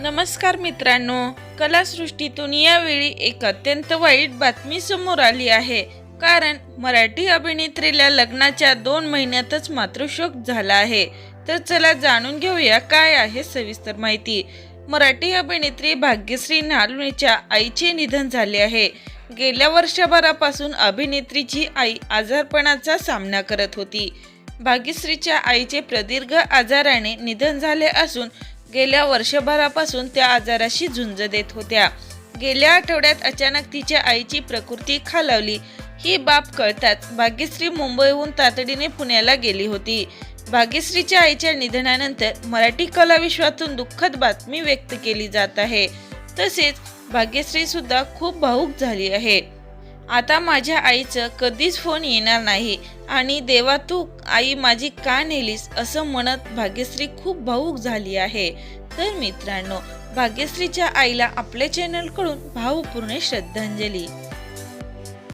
नमस्कार मित्रांनो, कलासृष्टीतून यावेळी एक अत्यंत वाईट बातमी समोर आली आहे. कारण मराठी अभिनेत्रीला लग्नाच्या 2 महिन्यातच मातृशोक झाला आहे. तर चला जाणून घेऊया काय आहे सविस्तर माहिती. मराठी अभिनेत्री भाग्यश्री नालवणीच्या आईचे निधन झाले आहे. गेल्या वर्षभरापासून अभिनेत्रीची आई आजारपणाचा सामना करत होती. भाग्यश्रीच्या आईचे प्रदीर्घ आजाराने निधन झाले असून गेल्या वर्षभरापासून त्या आजाराशी झुंज देत होत्या. गेल्या आठवड्यात अचानक तिच्या आईची प्रकृती खालावली. ही बाब कळताच भाग्यश्री मुंबईहून तातडीने पुण्याला गेली होती. भाग्यश्रीच्या आईच्या निधनानंतर मराठी कलाविश्वातून दुःखद बातमी व्यक्त केली जात आहे. तसेच भाग्यश्री सुद्धा खूप भावूक झाली आहे. आता माझ्या आईचं कधीच फोन येणार नाही आणि देवा तू आई माझी का नेलीस असं म्हणत भाग्यश्री खूप भावूक झाली आहे. तर मित्रांनो, भाग्यश्रीच्या आईला आपल्या चॅनलकडून भावपूर्ण श्रद्धांजली.